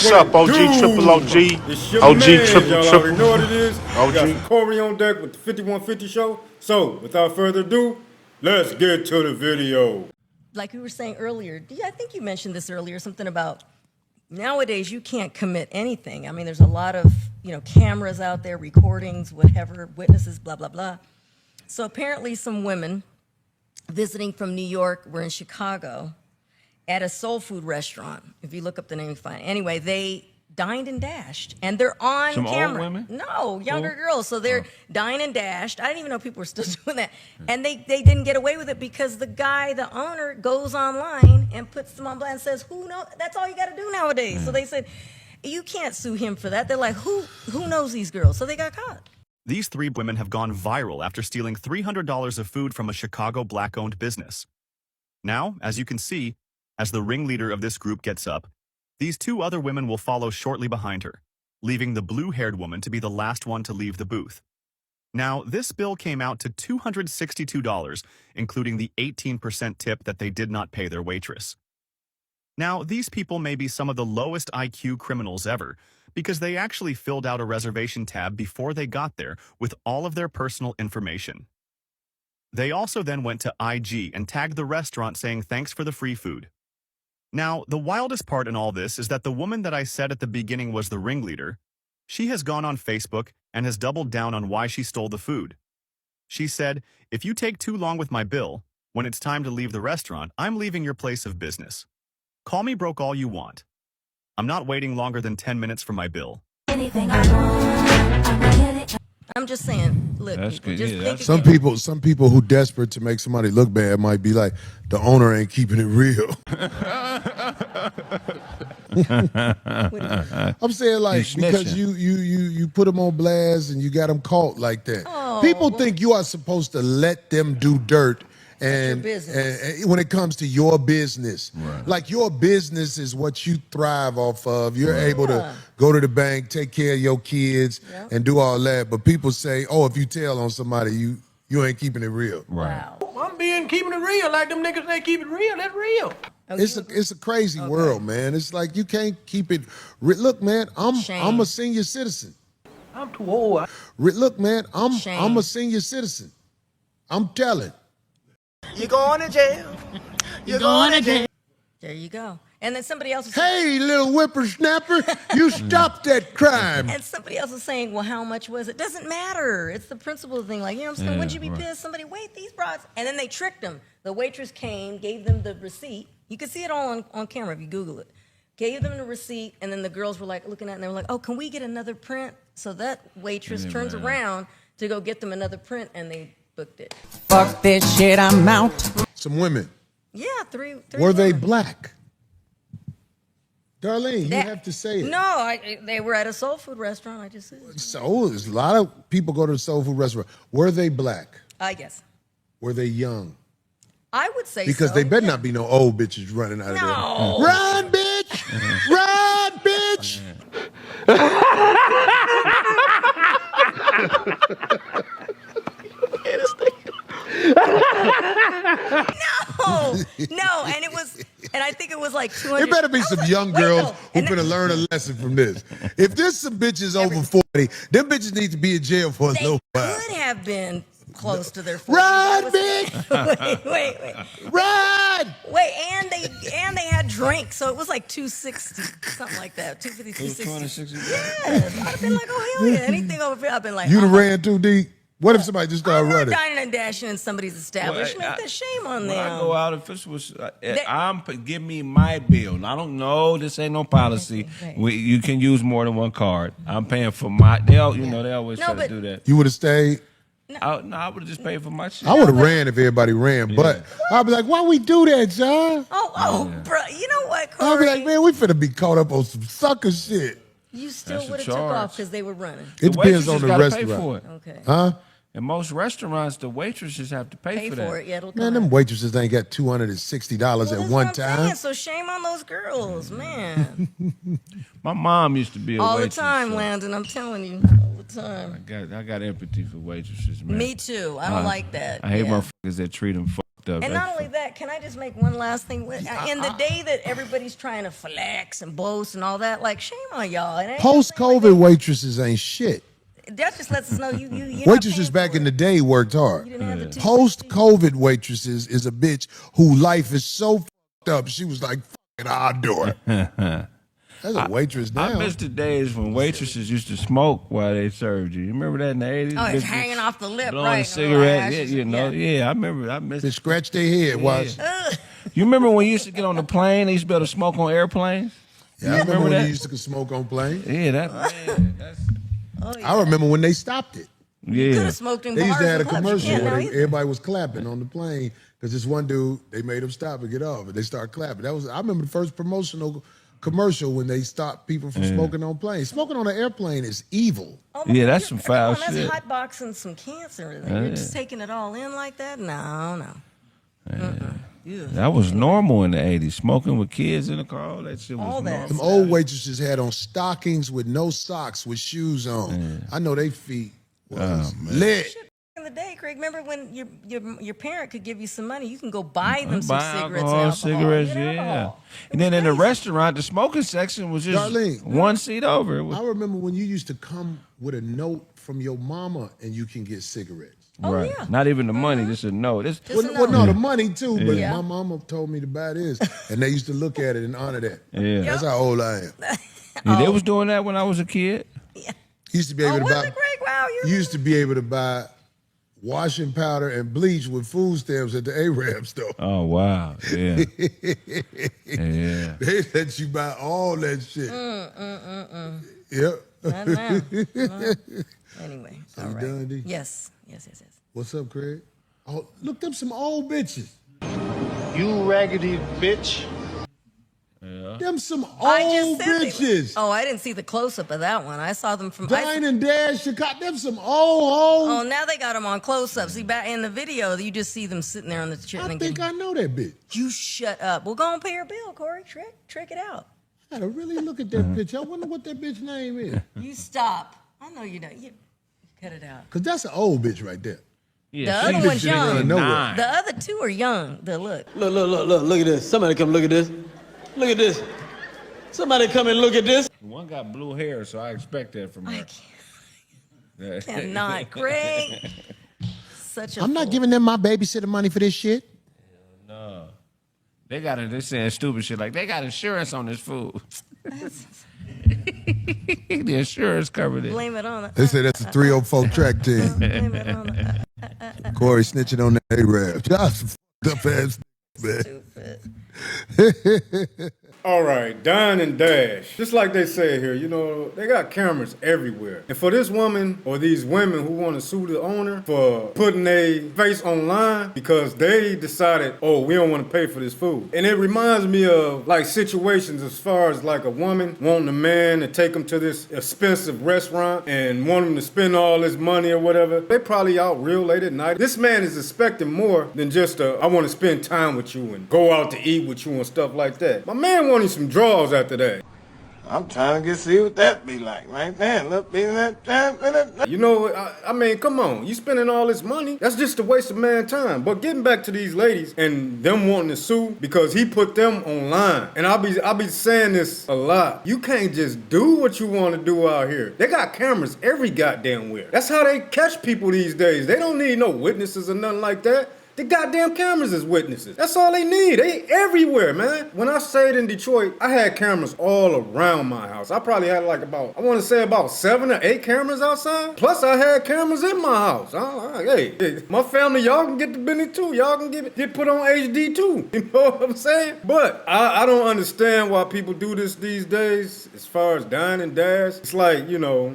What's up, OG, triple OG, It's your OG, man, triple, y'all triple, already know what it is. OG. We got some Corey on deck with the 5150 show. So, without further ado, let's get to the video. Like we were saying earlier, I think you mentioned this earlier, something about nowadays you can't commit anything. I mean, there's a lot of, cameras out there, recordings, whatever, witnesses, blah, blah, blah. So apparently some women visiting from New York were in Chicago at a soul food restaurant. If you look up the name, you find it. Anyway, they dined and dashed, and they're on Some camera. old women? No, younger girls. So they're dined and dashed. I didn't even know people were still doing that. And they didn't get away with it because the owner, goes online and puts them on blast and says, who knows? That's all you got to do nowadays. So they said, you can't sue him for that. They're like, who knows these girls? So they got caught. These three women have gone viral after stealing $300 of food from a Chicago black-owned business. Now, as you can see, as the ringleader of this group gets up, these two other women will follow shortly behind her, leaving the blue-haired woman to be the last one to leave the booth. Now, this bill came out to $262, including the 18% tip that they did not pay their waitress. Now, these people may be some of the lowest IQ criminals ever, because they actually filled out a reservation tab before they got there with all of their personal information. They also then went to IG and tagged the restaurant saying thanks for the free food. Now, the wildest part in all this is that the woman that I said at the beginning was the ringleader, she has gone on Facebook and has doubled down on why she stole the food. She said, if you take too long with my bill, when it's time to leave the restaurant, I'm leaving your place of business. Call me broke all you want. I'm not waiting longer than 10 minutes for my bill. I'm just saying, look, That's people, good. just Yeah, think Some people who desperate to make somebody look bad might be like, the owner ain't keeping it real. I'm saying like because you put them on blast and you got them caught like that. People think you are supposed to let them do dirt. And when it comes to your business, like your business is what you thrive off of. You're able to go to the bank, take care of your kids, and do all that. But people say, oh, if you tell on somebody, you ain't keeping it real. wow. I'm keeping it real. Like them niggas say keep it real. That's real. It's a crazy world, man. It's like you can't keep it. Look, man, I'm a senior citizen. I'm too old. Look, man, I'm a senior citizen. I'm telling. You going to jail. You're going to jail. There you go. And then somebody else is Hey, little whippersnapper, you stopped that crime. and somebody else is saying, well, how much was it? Doesn't matter. It's the principle thing. Like, you know what I'm saying? Wouldn't you be pissed? Somebody, wait, these broads. And then they tricked them. The waitress came, gave them the receipt. You can see it all on camera if you Google it. Gave them the receipt, and then the girls were like looking at it, and they were like, oh, can we get another print? So that waitress turns around to go get them another print, and they booked it. Fuck this shit, I'm out. Some women. Yeah, three Were they women. black? Darlene, you have to say it. No, they were at a soul food restaurant. I just said. So there's a lot of people go to the soul food restaurant. Were they black? I guess. Were they young? I would say Because so. they better not be no old bitches running out of there. No. Run, bitch! Run, bitch! No, and I think it was like 200. There better be some young girls who finna learn a lesson from this. If there's some bitches over 40, them bitches need to be in jail for a They little while. could have been close to their 40s. Run, bitch! Wait. Run! Wait, and they had drinks, so it was like 260, something like that. 250, 260. Yes. I'd have been like, oh, hell yeah. Anything over 50, I've been like, You'd have ran too deep. What if somebody just started I'm not running? dining and dashing in somebody's establishment. That's shame on When them. I go out, if this was, give me my bill. I don't know. This ain't no policy. Right. You can use more than one card. I'm paying for my. They always try to do that. You would have stayed? I would have just paid for my shit. I would have ran if everybody ran, but I'd be like, why we do that, John? Bro, you know what, Corey? I'd be like, man, we finna be caught up on some sucker shit. You still That's a would have took charge. off because they were running. It depends on the gotta restaurant. Pay for it. Okay. Huh? In most restaurants, the waitresses have to pay for that. For it. Yeah, it'll come Man, them out. waitresses ain't got $260 Well, at that's one what I'm time. saying. So shame on those girls, man. My mom used to be a All waitress. the time, so Landon. I'm telling you, all the time. I got empathy for waitresses, man. Me too. I don't like that. I hate yeah. motherfuckers that treat them And not only that, can I just make one last thing? In the day that everybody's trying to flex and boast and all that, like, shame on y'all. Post-COVID waitresses ain't shit. That just lets us know you waitresses back in the day worked hard. Post-COVID waitresses is a bitch whose life is so fucked up. She was like, "Fuck it, I'll do it." That's a waitress now. I miss the days when waitresses used to smoke while they served you. You remember that in the 80s? Oh, it's hanging off the lip, blowing right? A cigarette, yeah, I remember. I miss. They scratch their head. Watch. You remember when you used to get on the plane? They used to be able to smoke on airplanes. Yeah, I remember when you used to smoke on planes. Yeah, that's. I remember when they stopped it. Yeah, you could have smoked in bars. They used to have a commercial where everybody was clapping on the plane because this one dude, they made him stop and get off, and they started clapping. I remember the first promotional commercial when they stopped people from smoking on planes. Smoking on an airplane is evil. Oh, yeah, that's some foul shit. That's hot boxing some cancer. You're just taking it all in like that? No. That was normal in the 80s. Smoking with kids in the car, all that shit was normal. Them old waitresses had on stockings with no socks with shoes on. I know they feet was lit. In the day, Craig, remember when your parent could give you some money, you can go buy them some cigarettes and alcohol. And then in the restaurant, the smoking section was just Darlene, one seat over. I remember when you used to come with a note from your mama and you can get cigarettes. Right. Yeah. Not even the money, just a note. No, the money too, but my mama told me to buy this. And they used to look at it and honor that. Yeah. That's how old I am. They was doing that when I was a kid. Yeah. You used to be able to buy. Wow, you used to be able to buy washing powder and bleach with food stamps at the Arab store. Oh wow, yeah, yeah. They let you buy all that shit. Yep. Anyway, all right. Done, D? Yes. What's up, Craig? Oh, look them some old bitches. You raggedy bitch. Yeah. Them some old bitches. I didn't see the close-up of that one. I saw them from Dine and Dash, Chicago. Them some old hoes. Oh, now they got them on close-up. See, back in the video, you just see them sitting there on the chair. I think I know that bitch. You shut up. Well, go and pay your bill, Corey. Trick it out. I gotta really look at that bitch. I wonder what that bitch name is. You stop. I know you don't. You cut it out. Because that's an old bitch right there. Yeah, the other one's young. The other two are young. Look at this. Somebody come look at this. Look at this. Somebody come and look at this. One got blue hair, so I expect that from her. I cannot, Craig. I'm not giving them my babysitter money for this shit. No. They're saying stupid shit like they got insurance on this food. The insurance covered it. Blame it on it. They say that's a 304 track team. Blame it on it. Corey snitching on the Arab. Just fucked up ass man. Stupid. All right, dine and dash. Just like they say here, they got cameras everywhere. And for this woman or these women who want to sue the owner for putting their face online because they decided, we don't want to pay for this food. And it reminds me of like situations as far as like a woman wanting a man to take them to this expensive restaurant and want them to spend all this money or whatever. They probably out real late at night. This man is expecting more than just I want to spend time with you and go out to eat with you and stuff like that. My man wanting some draws after that. I'm trying to see what that be like right there. Look, I mean, come on. You spending all this money? That's just a waste of man's time. But getting back to these ladies and them wanting to sue because he put them online. And I'll be saying this a lot. You can't just do what you want to do out here. They got cameras every goddamn where. That's how they catch people these days. They don't need no witnesses or nothing like that. The goddamn cameras is witnesses. That's all they need. They everywhere, man. When I stayed in Detroit, I had cameras all around my house. I probably had about 7 or 8 cameras outside. Plus, I had cameras in my house. Hey, my family, y'all can get the business too. Y'all can get put on HD too. You know what I'm saying? But I don't understand why people do this these days as far as dine and dash. It's like,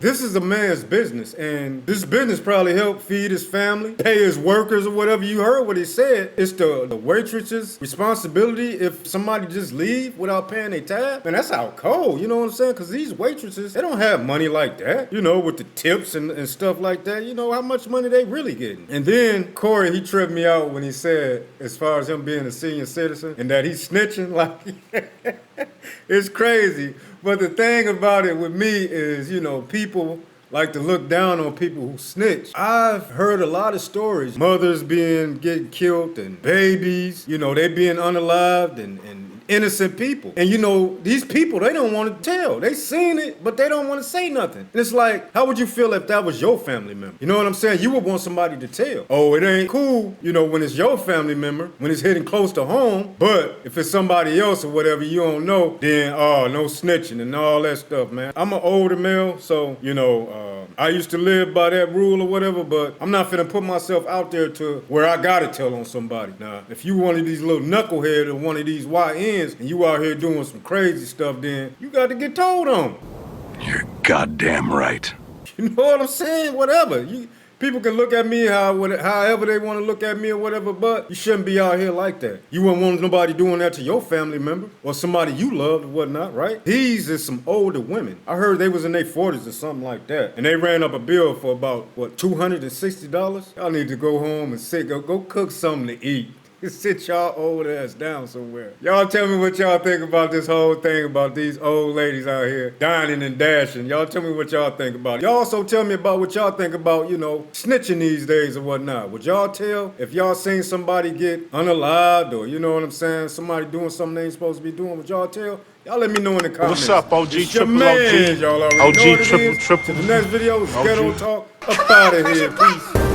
this is a man's business. And this business probably helped feed his family, pay his workers or whatever. You heard what he said. It's the waitress's responsibility if somebody just leave without paying their tab. Man, that's out cold, you know what I'm saying? Because these waitresses, they don't have money like that, with the tips and stuff like that. You know how much money they really getting. And then Corey, he tripped me out when he said, as far as him being a senior citizen and that he's snitching, like, it's crazy. But the thing about it with me is, people like to look down on people who snitch. I've heard a lot of stories. Mothers getting killed and babies, you know, they being unalived and innocent people. And you know, these people, they don't want to tell. They seen it, but they don't want to say nothing. And it's like, how would you feel if that was your family member? You know what I'm saying? You would want somebody to tell. Oh, it ain't cool, you know, when it's your family member, when it's hitting close to home. But if it's somebody else or whatever you don't know, then, no snitching and all that stuff, man. I'm an older male, so, you know, I used to live by that rule or whatever, but I'm not finna put myself out there to where I gotta tell on somebody. Now, if you one of these little knuckleheads or one of these YNs and you out here doing some crazy stuff, then you got to get told on. You're goddamn right. You know what I'm saying? Whatever. People can look at me however they want to look at me or whatever, but you shouldn't be out here like that. You wouldn't want nobody doing that to your family member or somebody you loved or whatnot, right? These is some older women. I heard they was in their 40s or something like that. And they ran up a bill for about, $260? Y'all need to go home and go cook something to eat. Sit y'all old ass down somewhere. Y'all tell me what y'all think about this whole thing about these old ladies out here dining and dashing. Y'all tell me what y'all think about it. Y'all also tell me about what y'all think about, you know, snitching these days or whatnot. Would y'all tell if y'all seen somebody get unalived or, you know what I'm saying, somebody doing something they ain't supposed to be doing? Would y'all tell? Y'all let me know in the comments. What's up, OG? It's your Triple man, OG. y'all already OG know what it triple is. triple. To the next video, it's OG. Ghetto Talk. Up out of here. Peace.